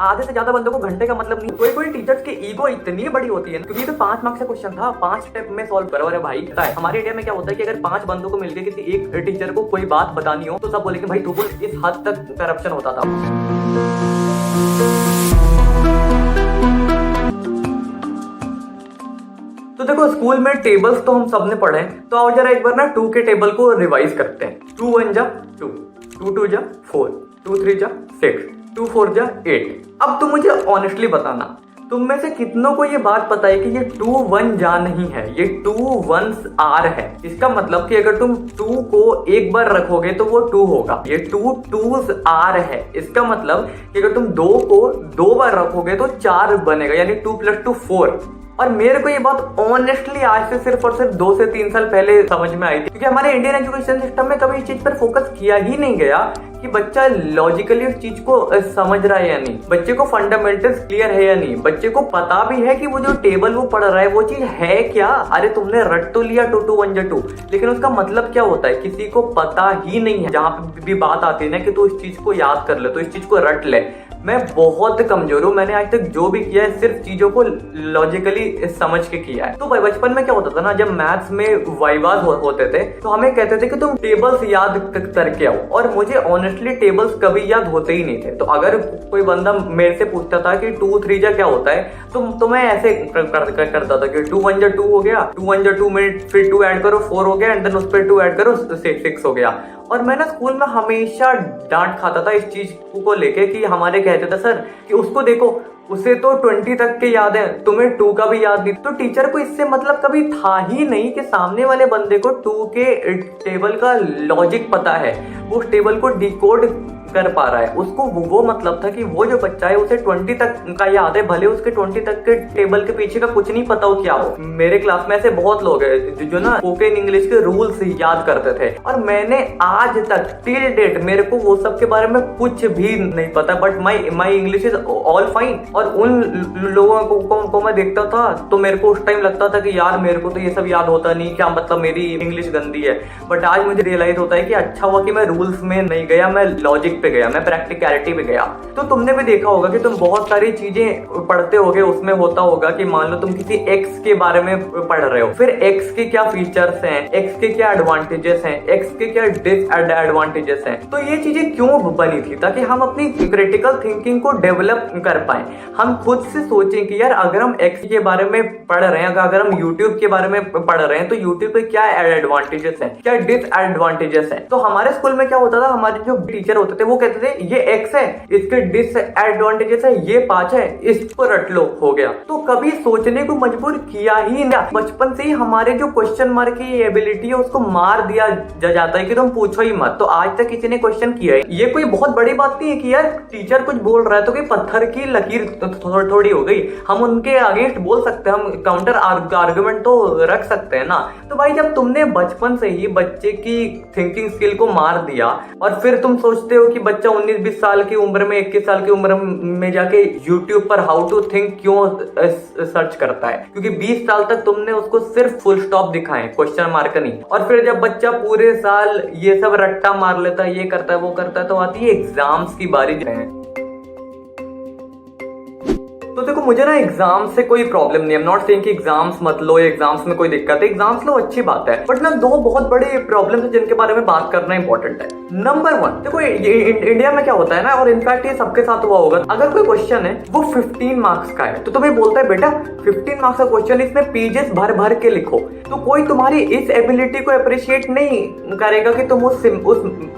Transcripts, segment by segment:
आधे से ज्यादा बंदों को घंटे का मतलब नहीं। कोई कोई टीचर्स की ईगो इतनी बड़ी होती है क्योंकि तो 5 मार्क्स का क्वेश्चन था, 5 स्टेप में सॉल्व करो। अरे भाई पता है हमारे इंडिया में क्या होता है कि अगर 5 बंदों को मिलकर किसी एक टीचर को कोई बात बतानी हो तो सब बोलेंगे भाई तू बोल। इस हद तक करप्शन होता था। तो देखो स्कूल में टेबल्स तो हम सबने पढ़े हैं, तो आओ जरा एक बार ना 2 के टेबल को रिवाइज करते हैं। 2 1 जा 2, 2 2 जा 4, 2 3 जा 6, 2 4 जा 8। अब तुम मुझे ऑनेस्टली बताना, तुम में से कितनों को ये बात पता है कि ये 2 1 जा नहीं है, ये 2 1s आर है। इसका मतलब कि अगर तुम 2 को एक बार रखोगे तो वो 2 होगा। ये 2 2s आर है। इसका मतलब कि अगर तुम 2 को 2 बार रखोगे तो 4 बनेगा, यानी 2 + 2 4। और मेरे को ये बात ऑनेस्टली आज से सिर्फ और सिर्फ 2 से 3 साल पहले समझ में आई थी, क्योंकि हमारे इंडियन एजुकेशन सिस्टम में कभी इस चीज पर फोकस किया ही नहीं गया कि बच्चा लॉजिकली उस चीज को समझ रहा है या नहीं, बच्चे को फंडामेंटल्स क्लियर है या नहीं, बच्चे को पता भी है कि वो जो टेबल वो पढ़ रहा है वो चीज है क्या। अरे तुमने रट तो लिया 2 2 1 जा 2, लेकिन उसका मतलब क्या होता है किसी को पता ही नहीं है। जहां पे भी बात आती है ना कि तू इस चीज को याद कर ले, तो इस चीज को रट ले। मैं बहुत कमजोर हूँ, मैंने आज तक जो भी किया है सिर्फ चीजों को लॉजिकली समझ के किया है। तो भाई बचपन में क्या होता था ना, जब मैथ्स में वाइवाज होते थे तो हमें कहते थे कि तुम टेबल्स याद करके आओ, और मुझे ऑनेस्टली टेबल्स कभी याद होते ही नहीं थे। तो अगर कोई बंदा मेरे से पूछता था कि 2 3 जा क्या होता है, तो मैं ऐसे करता था कि 2 1 जा 2 हो गया, 2 1 जा 2 में फिर 2 ऐड करो 4 हो गया, एंड देन उस पर 2 ऐड करो 6 हो गया। और मैं ना स्कूल में हमेशा डांट खाता था इस चीज को लेके कि हमारे कहते थे सर कि उसको देखो उसे तो 20 तक के याद है, तुम्हें 2 का भी याद नहीं। तो टीचर को इससे मतलब कभी था ही नहीं कि सामने वाले बंदे को 2 के टेबल का लॉजिक पता है, वो उस टेबल को डिकोड कर पा रहा है। उसको वो मतलब था कि वो जो बच्चा है उसे 20 तक का याद है, भले उसके 20 तक के टेबल के पीछे का कुछ नहीं पता हो क्या हो। मेरे क्लास में ऐसे बहुत लोग हैं जो ना स्पोकन इंग्लिश के रूल्स याद करते थे, और मैंने आज तक टिल डेट मेरे को वो सब के बारे में कुछ भी नहीं पता, but my English is all fine. और उन लोगों को मैं देखता था तो मेरे को उस टाइम लगता था कि यार मेरे को तो ये सब याद होता नहीं, क्या मतलब मेरी इंग्लिश गंदी है। बट आज मुझे रियलाइज होता है कि अच्छा हुआ कि मैं रूल्स में नहीं गया, मैं लॉजिक पे गया, मैं प्रैक्टिकलिटी पे गया। तो तुमने भी देखा होगा कि तुम बहुत सारी चीजें पढ़ते होगे, उसमें होता होगा कि मान लो तुम किसी एक्स के बारे में पढ़ रहे हो, फिर एक्स के क्या फीचर्स हैं, एक्स के क्या एडवांटेजेस हैं, एक्स के क्या डिसएडवांटेजेस हैं। तो ये चीजें क्यों बनी थी? ताकि हम अपनी क्रिटिकल थिंकिंग को डेवलप कर पाए। हम खुद से सोचें कि यार अगर हम एक्स के बारे में पढ़ रहे हैं, अगर हम यूट्यूब के बारे में पढ़ रहे हैं, तो यूट्यूब पे क्या एडवांटेजेस हैं, क्या डिसएडवांटेजेस हैं। तो हमारे स्कूल में क्या होता था, हमारे जो टीचर होते थे वो कहते थे ये एक्स है, इसके डिसएडवांटेजेस है ये 5 है, इसको रट लो, हो गया। तो कभी सोचने को मजबूर किया ही नहीं। बचपन से ही हमारे जो क्वेश्चन मार्क की एबिलिटी है उसको मार दिया जाता है कि तुम पूछो ही मत। तो आज तक किसी ने क्वेश्चन किया है, ये कोई बहुत बड़ी बात नहीं है कि यार टीचर कुछ बोल रहा है तो कोई पत्थर की लकीर थोड़ी हो गई, हम उनके अगेंस्ट बोल सकते हैं, हम काउंटर आर्गुमेंट तो रख सकते हैं ना। तो भाई जब तुमने बचपन से ही बच्चे की थिंकिंग स्किल को मार दिया, और फिर तुम सोचते हो कि बच्चा 19-20 साल की उम्र में, 21 साल की उम्र में जाके YouTube पर हाउ टू थिंक क्यों सर्च करता है, क्योंकि 20 साल तक तुमने उसको सिर्फ फुल स्टॉप दिखाए, क्वेश्चन मार्क नहीं। और फिर जब बच्चा पूरे साल ये सब रट्टा मार लेता है, ये करता है वो करता है, तो आती है एग्जाम्स की बारी। तो देखो मुझे ना एग्जाम से कोई प्रॉब्लम नहीं है, नॉट सेइंग कि एग्जाम्स मत लो, एग्जाम्स में कोई दिक्कत है, एग्जाम्स लो अच्छी बात है, बट ना 2 बहुत बड़े प्रॉब्लम्स है जिनके बारे में बात करना इंपॉर्टेंट है। नंबर 1, देखो इंडिया में क्या होता है ना, और इनफैक्ट ये सबके साथ हुआ होगा, अगर कोई क्वेश्चन है वो 15 मार्क्स का है तो तुम्हें बोलता है बेटा 15 मार्क्स का क्वेश्चन, इसमें पेजेस भर भर के लिखो। तो कोई तुम्हारी इस एबिलिटी को अप्रिशिएट नहीं करेगा कि तुम उस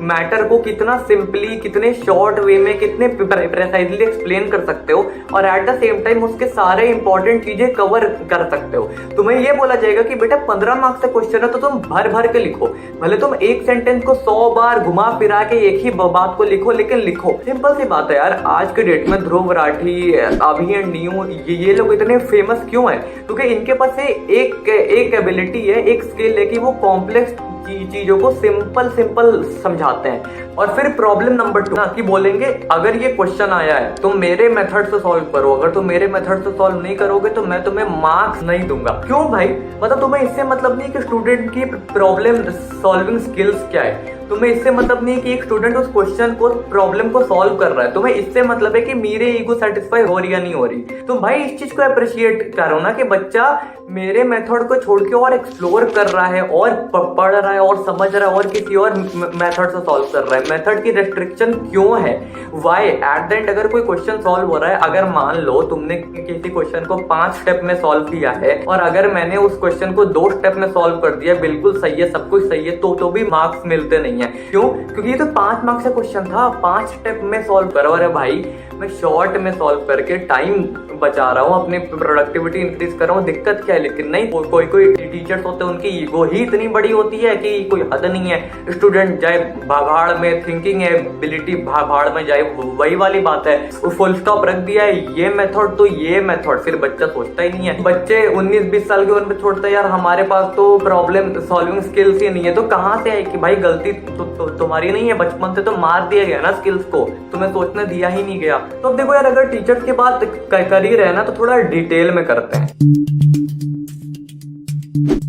मैटर को कितना सिंपली, कितने शॉर्ट वे में, कितने प्रिसाइजली एक्सप्लेन कर सकते हो, और एट द सेम टाइम उसके सारे इंपॉर्टेंट चीजें कवर कर सकते हो। तुम्हें ये बोला जाएगा कि बेटा 15 मार्क्स का क्वेश्चन है तो तुम भर भर के लिखो, भले तुम एक सेंटेंस को 100 बार घुमा फिरा के एक ही बात को लिखो, लेकिन लिखो। सिंपल सी बात है यार, आज के डेट में ध्रुव राठी, अभी एंड न्यू, ये लोग इतने फेमस क्यों है? क्योंकि इनके पास एक एबिलिटी है, एक स्किल है कि वो कॉम्प्लेक्स चीजों को सिंपल समझाते हैं। और फिर प्रॉब्लम नंबर 2 ना, कि बोलेंगे अगर ये क्वेश्चन आया है तुम मेरे मेथड से सॉल्व करो, अगर तुम मेरे मेथड से सॉल्व नहीं करोगे तो मैं तुम्हें मार्क्स नहीं दूंगा। क्यों भाई? मतलब तुम्हें इससे मतलब नहीं कि स्टूडेंट की प्रॉब्लम सॉल्विंग स्किल्स क्या है, तुम्हें इससे मतलब नहीं है कि एक स्टूडेंट उस क्वेश्चन को, प्रॉब्लम को सॉल्व कर रहा है, तुम्हें इससे मतलब है कि मेरे ईगो सेटिस्फाई हो रही या नहीं हो रही। तो भाई इस चीज को अप्रिशिएट करो ना कि बच्चा मेरे मेथड को छोड़ के और एक्सप्लोर कर रहा है और पढ़ रहा है और समझ रहा है और किसी और मेथड से सॉल्व कर रहा है। मेथड की रेस्ट्रिक्शन क्यों है, वाई? एट द एंड अगर कोई क्वेश्चन सॉल्व हो रहा है, अगर मान लो तुमने किसी क्वेश्चन को 5 स्टेप में सॉल्व किया है और अगर मैंने उस क्वेश्चन को 2 स्टेप में सॉल्व कर दिया, बिल्कुल सही है, सब कुछ सही है, तो भी मार्क्स मिलते नहीं है। क्यों? क्योंकि ये तो 5 मार्क्स का क्वेश्चन था, 5 स्टेप में सॉल्व करो। अरे भाई मैं शॉर्ट में सॉल्व करके टाइम बचा रहा हूँ, अपनी प्रोडक्टिविटी इंक्रीज कर रहा हूँ, दिक्कत क्या है? लेकिन नहीं, कोई टीचर्स होते हैं उनकी ईगो ही इतनी बड़ी होती है कि कोई हद नहीं है। स्टूडेंट जाए भाड़ में, थिंकिंग एबिलिटी भाड़ में जाए, वही वाली बात है। फुल स्टॉप रख दिया है, ये मेथड तो ये मेथड, फिर बच्चा सोचता ही नहीं है। बच्चे 19-20 साल के उम्र पे छोड़ते हैं, यार हमारे पास तो प्रॉब्लम सॉल्विंग स्किल्स ही नहीं है। तो कहाँ से आए कि भाई गलती तो तुम्हारी नहीं है, बचपन से तो मार दिया गया ना स्किल्स को, तुम्हें सोचने दिया ही नहीं गया। तो अब देखो यार, अगर टीचर्स की बात कर ही रहे ना तो थोड़ा डिटेल में करते हैं।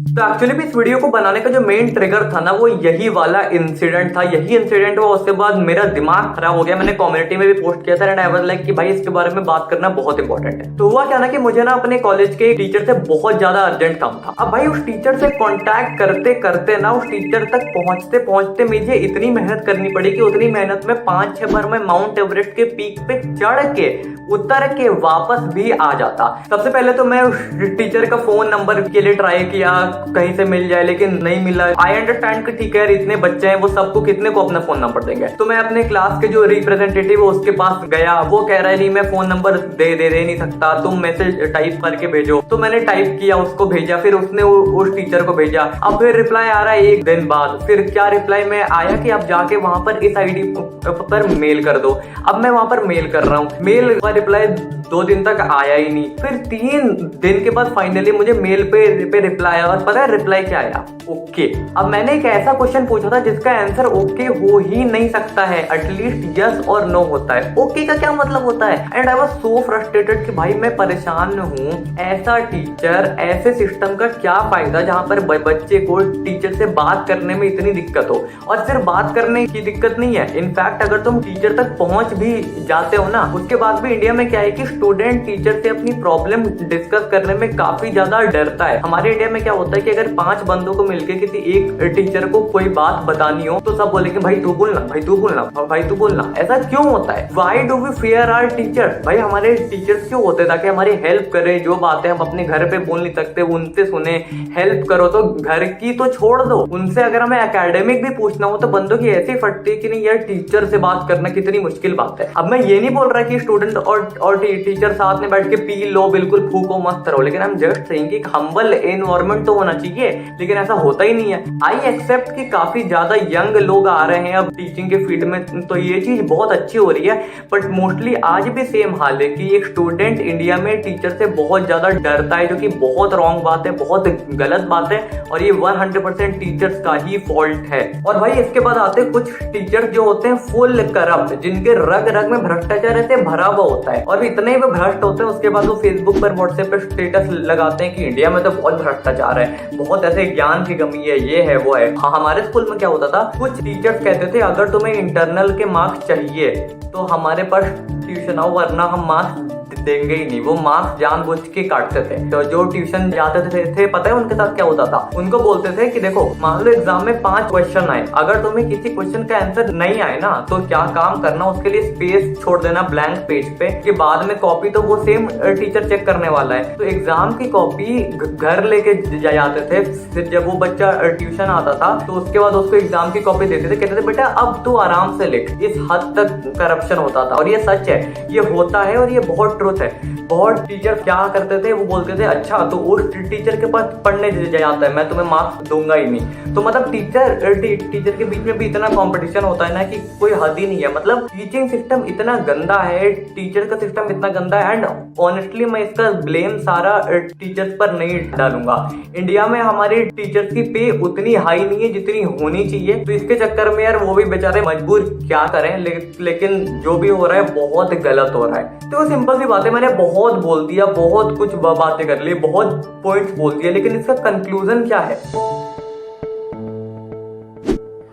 तो एक्चुअली भी इस वीडियो को बनाने का जो मेन ट्रिगर था ना, वो यही वाला इंसिडेंट था। यही इंसिडेंट हुआ, उसके बाद मेरा दिमाग खराब हो गया। मैंने कम्युनिटी में भी पोस्ट किया था एंड आई वाज लाइक कि भाई इसके बारे में बात करना बहुत इंपॉर्टेंट है। तो हुआ क्या ना कि मुझे ना अपने कॉलेज के टीचर से बहुत ज्यादा अर्जेंट काम था। अब भाई उस टीचर से कॉन्टैक्ट करते करते ना, उस टीचर तक पहुंचते पहुंचते मुझे इतनी मेहनत करनी पड़ी कि उतनी मेहनत में 5-6 बार मैं माउंट एवरेस्ट के पीक पे चढ़ के उतर के वापस भी आ जाता। सबसे पहले तो मैं उस टीचर का फोन नंबर के लिए ट्राई किया, कहीं से मिल जाए, लेकिन नहीं मिला। आई अंडरस्टैंड कि ठीक है इतने बच्चे हैं, वो सबको कितने को अपना फोन नंबर देंगे। तो मैं अपने क्लास के जो रिप्रेजेंटेटिव है उसके पास गया, वो कह रहा है नहीं मैं फोन नंबर दे नहीं सकता, तुम मैसेज टाइप करके भेजो। तो मैंने टाइप किया, उसको भेजा, फिर उसने उस टीचर को भेजा। अब फिर रिप्लाई आ रहा है 1 दिन बाद। फिर क्या रिप्लाई में आया कि आप जाके वहां पर इस आईडी पर मेल कर दो। अब मैं वहां पर मेल कर रहा हूँ, मेल का रिप्लाई 2 दिन तक आया ही नहीं। फिर 3 दिन के बाद फाइनली मुझे मेल पे रिप्लाई आया, और पता है रिप्लाई क्या आया? ओके। अब मैंने एक ऐसा क्वेश्चन पूछा था जिसका आंसर ओके हो ही नहीं सकता है, एटलीस्ट यस और नो होता है। ओके का क्या मतलब होता है? And I was so frustrated कि भाई मैं परेशान हूँ। ऐसा टीचर, ऐसे सिस्टम का क्या फायदा जहाँ पर बच्चे को टीचर से बात करने में इतनी दिक्कत हो। और सिर्फ बात करने की दिक्कत नहीं है, इनफैक्ट अगर तुम टीचर तक पहुंच भी जाते हो ना, उसके बाद भी इंडिया में क्या है कि स्टूडेंट टीचर से अपनी प्रॉब्लम डिस्कस करने में काफी ज्यादा डरता है। हमारे इंडिया में क्या होता है कि अगर 5 बंदों को मिलके किसी एक टीचर को कोई बात बतानी हो तो सब बोलेंगे भाई तू बोलना, भाई तू बोलना, भाई तू बोलना। ऐसा क्यों होता है? Why do we fear our teachers? भाई हमारे टीचर्स क्यों होते ताकि हमारी हेल्प करे। जो बातें हम अपने घर पे बोल नहीं सकते उनसे सुने, हेल्प करो। तो घर की तो छोड़ दो, उनसे अगर हमें एकेडमिक भी पूछना हो तो बंदों की ऐसी फटती है कि नहीं यार टीचर से बात करना कितनी मुश्किल बात है। अब मैं ये नहीं बोल रहा कि स्टूडेंट और टीचर साथ में बैठ के पी लो, बिल्कुल फूको मस्त रहो, लेकिन हम जस्ट सेइंग कि हम्बल एनवायरनमेंट तो होना चाहिए, लेकिन ऐसा होता ही नहीं है। आई एक्सेप्ट कि काफी ज्यादा यंग लोग आ रहे हैं अब टीचिंग के फील्ड में, तो ये चीज बहुत अच्छी हो रही है, बट मोस्टली आज भी सेम हाल है कि एक स्टूडेंट इंडिया में टीचर से बहुत ज्यादा डरता है, जो कि बहुत रॉन्ग बात है, बहुत गलत बात है, और ये 100% टीचर्स का ही फॉल्ट है। और भाई इसके बाद आते हैं कुछ टीचर्स जो होते हैं फुल करप्ट, जिनके रग रग में भ्रष्टाचार ऐसे भरा हुआ होता है, और इतने ही वो भ्रष्ट होते हैं उसके बाद वो फेसबुक पर, व्हाट्सएप पर स्टेटस लगाते हैं कि इंडिया में तो बहुत भ्रष्टाचार है, बहुत ऐसे ज्ञान की कमी है, ये है वो है। हाँ, हमारे स्कूल में क्या होता था, कुछ टीचर्स कहते थे अगर तुम्हें इंटरनल के मार्क्स चाहिए तो हमारे पास ट्यूशन आओ, वरना हम मार्क्स देंगे ही नहीं। वो मार्क्स जानबूझ के काटते थे। तो जो ट्यूशन जाते थे पता है उनके साथ क्या होता था? उनको बोलते थे कि देखो मान लो एग्जाम में 5 क्वेश्चन आए, अगर तुम्हें किसी क्वेश्चन का आंसर नहीं आए ना तो क्या काम करना, उसके लिए स्पेस छोड़ देना ब्लैंक पेज पे, कि बाद में कॉपी तो वो सेम टीचर चेक करने वाला है। तो एग्जाम की कॉपी घर लेके जाते थे। फिर जब वो बच्चा ट्यूशन आता था तो उसके बाद उसको एग्जाम की कॉपी देते थे, कहते थे बेटा अब तू आराम से लिख। इस हद तक करप्शन होता था, और ये सच है, ये होता है, और ये बहुत ट्रुथ है। बहुत टीचर क्या करते थे, वो बोलते थे अच्छा तो उस टीचर के पास पढ़ने जाता है, मैं तुम्हें मार्क्स दूंगा ही नहीं। तो मतलब टीचर के बीच में भी इतना कंपटीशन होता है ना कि कोई हद ही नहीं है। मतलब टीचिंग सिस्टम इतना गंदा है, टीचर का सिस्टम इतना गंदा है, एंड ऑनेस्टली मैं इसका ब्लेम सारा टीचर्स पर नहीं डालूंगा। इंडिया में हमारे टीचर्स की पे उतनी हाई नहीं है जितनी होनी चाहिए, तो इसके चक्कर में यार वो भी बेचारे मजबूर क्या करें, लेकिन जो भी हो रहा है बहुत गलत हो रहा है। तो सिंपल सी बात है, मैंने बहुत बोल दिया, बहुत कुछ बातें कर ली, बहुत पॉइंट्स बोल दिया, लेकिन इसका कंक्लूजन क्या है?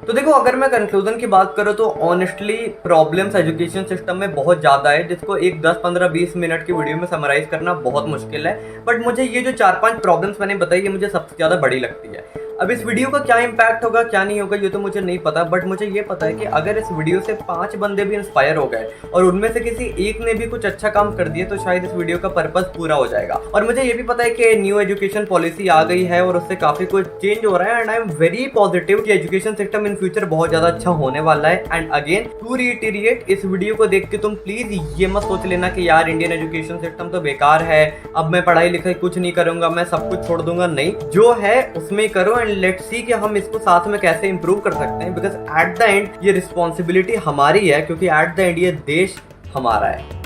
तो देखो, अगर मैं कंक्लूजन की बात करूँ तो ऑनेस्टली प्रॉब्लम्स एजुकेशन सिस्टम में बहुत ज़्यादा है, जिसको एक 10, 15, 20 मिनट की वीडियो में समराइज करना बहुत मुश्किल है। बट मुझे ये जो 4-5 प्रॉब्लम्स मैंने बताई, ये मुझे सबसे ज़्यादा बड़ी लगती है। अब इस वीडियो का क्या इम्पैक्ट होगा, क्या नहीं होगा, ये तो मुझे नहीं पता, बट मुझे ये पता है कि अगर इस वीडियो से 5 बंदे भी इंस्पायर हो गए और उनमें से किसी एक ने भी कुछ अच्छा काम कर दिया, तो शायद इस वीडियो का पर्पस पूरा हो जाएगा। और मुझे ये भी पता है कि न्यू एजुकेशन पॉलिसी आ गई है और उससे काफी कुछ चेंज हो रहा है, and I am very positive कि एजुकेशन सिस्टम इन फ्यूचर बहुत ज्यादा अच्छा होने वाला है। एंड अगेन टू रिइटरेट, इस वीडियो को देख के तुम प्लीज ये मत सोच लेना कि यार इंडियन एजुकेशन सिस्टम तो बेकार है, अब मैं पढ़ाई लिखाई कुछ नहीं करूंगा, मैं सब कुछ छोड़ दूंगा। नहीं, जो है उसमें करो एंड लेट्स सी कि हम इसको साथ में कैसे इंप्रूव कर सकते हैं, बिकॉज एट द एंड ये रिस्पॉन्सिबिलिटी हमारी है, क्योंकि एट द एंड ये देश हमारा है।